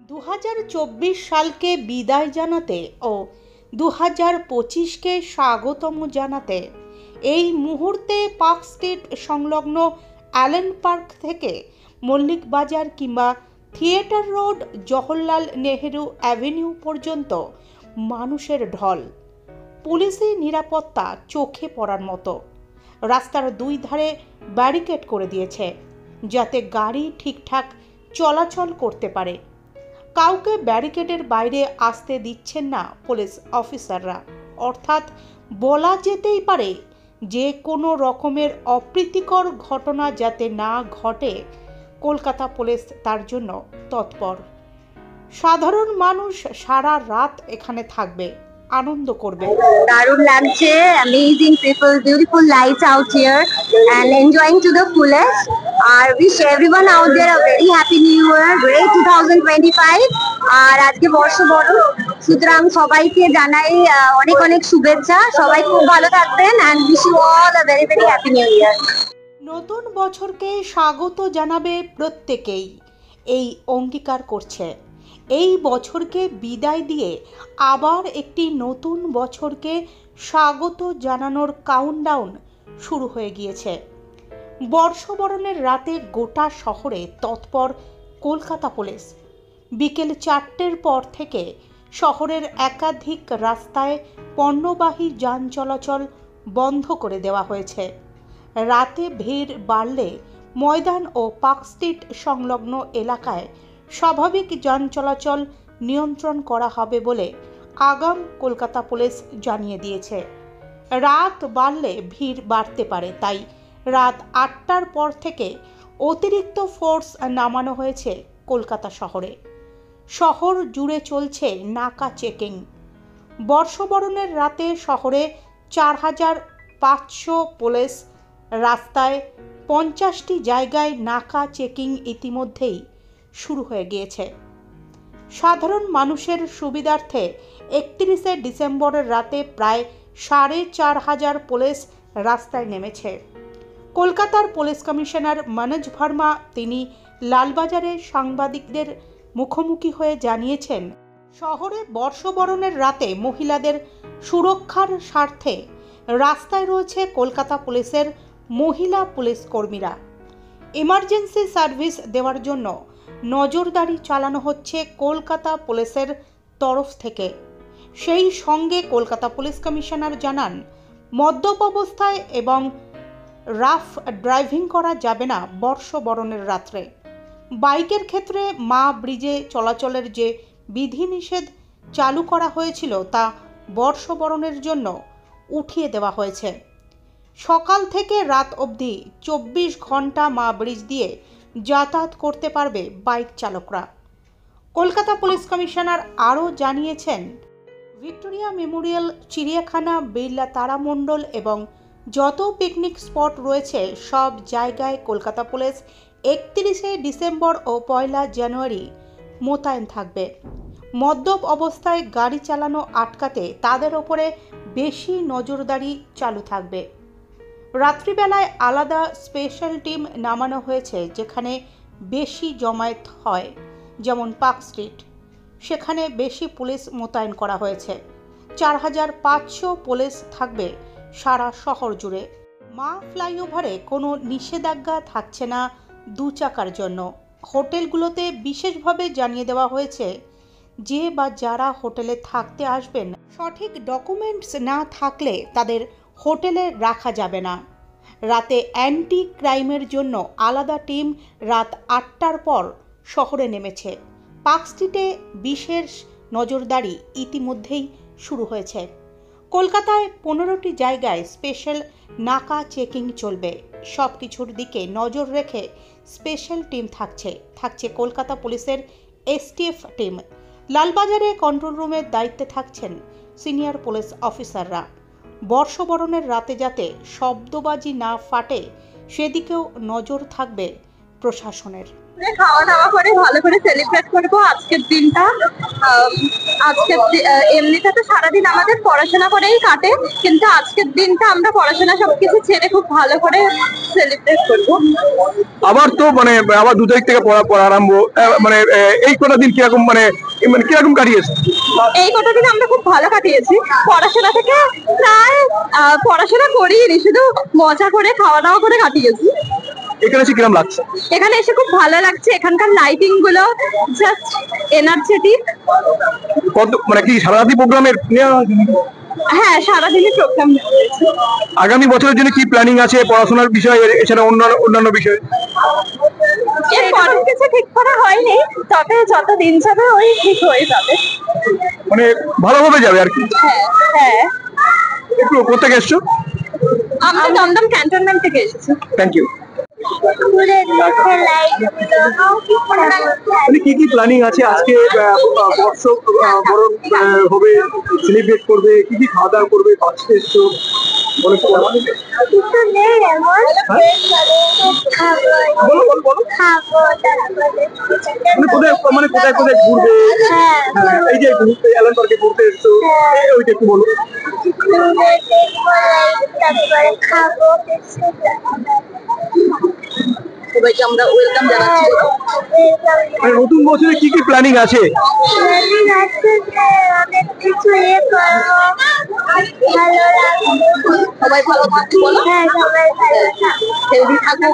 2024 সালকে বিদায় জানাতে ও 2025কে স্বাগতম জানাতে এই মুহূর্তে পার্ক স্ট্রিট সংলগ্ন অ্যালেন পার্ক থেকে মল্লিক বাজার কিংবা theatre road Jawaharlal Nehru avenue পর্যন্ত মানুষের ঢল। পুলিশি নিরাপত্তা চোখে পড়ার মতো। রাস্তার দুই ধারে ব্যারিকেড করে দিয়েছে যাতে গাড়ি ঠিকঠাক চলাচল করতে পারে। কাউকে ব্যারিকেডের বাইরে আসতে দিচ্ছেন না পুলিশ অফিসাররা, অর্থাৎ বলা যেতেই পারে যে কোনো রকমের অপ্রীতিকর ঘটনা যাতে না ঘটে কলকাতা পুলিশ তার জন্য তৎপর। সাধারণ মানুষ সারা রাত এখানে থাকবে, আনন্দ করবে। দারুণ লাগছে, amazing people, beautiful lights out here and enjoying to the fullest. I wish everyone out there a very happy new year, great 2025. আর আজকে বর্ষবরণ, সুতরাং সবাইকে জানাই অনেক অনেক শুভেচ্ছা। সবাই খুব ভালো থাকবেন and wish you all a very very happy new year. নতুন বছরকে স্বাগত জানাবে প্রত্যেকেই, এই অঙ্গীকার করছে। এই বছরকে বিদায় দিয়ে আবার একটি নতুন বছরকে স্বাগত জানানোর কাউন্টডাউন শুরু হয়ে গিয়েছে। বর্ষবরণের রাতে গোটা শহরে তৎপর কলকাতা পুলিশ। বিকেল 4টের পর থেকে শহরের একাধিক রাস্তায় পণ্যবাহী যান চলাচল বন্ধ করে দেওয়া হয়েছে। রাতে ভিড় বাড়লে ময়দান ও পার্ক স্ট্রিট সংলগ্ন এলাকায় স্বাভাবিক যান চলাচল নিয়ন্ত্রণ করা হবে বলে আগাম কলকাতা পুলিশ জানিয়ে দিয়েছে। রাত বাড়লে ভিড় বাড়তে পারে, তাই রাত 8টার পর থেকে অতিরিক্ত ফোর্স নামানো হয়েছে কলকাতা শহরে। শহর জুড়ে চলছে নাকা চেকিং। বর্ষবরণের রাতে শহরে 4500 পুলিশ, রাস্তায় 50টি জায়গায় নাকা চেকিং ইতিমধ্যেই শুরু হয়ে গিয়েছে। সাধারণ মানুষের সুবিধার্থে 31শে ডিসেম্বরের রাতে প্রায় 4500 পুলিশ রাস্তায় নেমেছে। কলকাতার পুলিশ কমিশনার মনোজ ভার্মা তিনি লালবাজারে সাংবাদিকদের মুখোমুখি হয়ে জানিয়েছেন, শহরে বর্ষবরণের রাতে মহিলাদের সুরক্ষার স্বার্থে রাস্তায় রয়েছে কলকাতা পুলিশের মহিলা পুলিশ কর্মীরা। ইমার্জেন্সি সার্ভিস দেওয়ার জন্য নজরদারি চালানো হচ্ছে কলকাতা পুলিশের তরফ থেকে। সেই সঙ্গে কলকাতা পুলিশ কমিশনার জানান, মদ্যপ অবস্থায় এবং রাফ ড্রাইভিং করা যাবে না বর্ষবরণের রাত্রে। বাইকের ক্ষেত্রে মা ব্রিজে চলাচলের যে বিধিনিষেধ চালু করা হয়েছিল তা বর্ষবরণের জন্য উঠিয়ে দেওয়া হয়েছে। সকাল থেকে রাত অবধি 24 ঘন্টা মা ব্রিজ দিয়ে যাতায়াত করতে পারবে বাইক চালকরা। কলকাতা পুলিশ কমিশনার আরও জানিয়েছেন, ভিক্টোরিয়া মেমোরিয়াল, চিড়িয়াখানা, বিড়লা তারামণ্ডল এবং যত পিকনিক স্পট রয়েছে সব জায়গায় কলকাতা পুলিশ 31শে ডিসেম্বর ও 1লা জানুয়ারি মোতায়েন থাকবে। মদ্যপ অবস্থায় গাড়ি চালানো আটকাতে তাদের ওপরে বেশি নজরদারি চালু থাকবে। রাত্রিবেলায় আলাদা স্পেশাল টিম নামানো হয়েছে যেখানে বেশি জমায়েত হয়, যেমন পার্ক স্ট্রিট, সেখানে বেশি পুলিশ মোতায়েন করা হয়েছে। 4500 পুলিশ থাকবে সারা শহর জুড়ে। মা ফ্লাইওভারে কোনো নিষেধাজ্ঞা থাকছে না 2 চাকার জন্য। হোটেলগুলোতে বিশেষভাবে জানিয়ে দেওয়া হয়েছে যে বা যারা হোটেলে থাকতে আসবেন সঠিক ডকুমেন্টস না থাকলে তাদের হোটেলে রাখা যাবে না। রাতে অ্যান্টি ক্রাইমের জন্য আলাদা টিম রাত 8টার পর শহরে নেমেছে। পার্ক স্ট্রিটে বিশেষ নজরদারি ইতিমধ্যেই শুরু হয়েছে। কলকাতায় 15টি জায়গায় স্পেশাল নাকা চেকিং চলবে। সব কিছুর দিকে নজর রেখে স্পেশাল টিম থাকছে কলকাতা পুলিশের এসটিএফ টিম। লালবাজারে কন্ট্রোল রুমের দায়িত্বে থাকছেন সিনিয়র পুলিশ অফিসাররা। বর্ষবরণের রাতে যাতে শব্দবাজি না ফাটে সেদিকেও নজর থাকবে প্রশাসনের। খাওয়া দাওয়া করে ভালো করে সেলিব্রেট করবো আজকের দিনটা। এমনিতে তো সারাদিন আমাদের পড়াশোনা করেই কাটে, কিন্তু আজকের দিনটা আমরা পড়াশোনা সবকিছু ছেড়ে খুব ভালো করে সেলিব্রেট করবো। আবার তো মানে আবার 2 তারিখ থেকে পড়া পড়া আরম্ভ, মানে এই কটা দিন কিরকম মানে মানে কিরকম কাটিয়েছে? এই কটা দিন আমরা খুব ভালো কাটিয়েছি। পড়াশোনা থেকে প্রায় পড়াশোনা করিনি, শুধু মজা করে খাওয়া দাওয়া করে কাটিয়েছি। এখানে এসে কিরকম লাগছে? এখানে এসে খুব ভালো লাগছে, এখানকার লাইটিং গুলো জাস্ট এনার্জেটিক। কত মানে কি সারা রাতি প্রোগ্রামের? হ্যাঁ, সারাদিনই প্রোগ্রাম। আগামী বছরের জন্য কি প্ল্যানিং আছে পড়াশোনার বিষয়ে এছাড়া অন্যান্য বিষয়ে? এরপর কিছু ঠিক করা হয়নি, তবে যত দিন যাবে ওই ঠিক হয়ে যাবে। মানে ভালোভাবে যাবে আর কি। হ্যাঁ, একটু কোথেকে এসছো? আমরা দমদম ক্যান্টনমেন্ট থেকে এসেছি। Thank you. মানে কি কি প্ল্যানিং আছে আজকে? বর্ষ বরণ হবে, সেলিব্রেট করবে, কি কি খাওয়া দাওয়া করবে, বাঁচতে এসছো বলে কিছু নেই এমন। বলো বলো বলো। মানে কোথায় কোথায় ঘুরবে? এই যে ঘুরতে এলান পার্কে ঘুরতে এসছো, ওইটা একটু বলো। তারপরে খাবো। সবাইকে আমরা ওয়েলকাম জানাচ্ছি। মানে নতুন বছরে কি কি প্ল্যানিং আছে? অনেক কিছু করবো, ভালো লাগবে। সবাই ভালো থাকবে বলো। হ্যাঁ, সবাই ভালো থাকবে, হেলদি থাকো।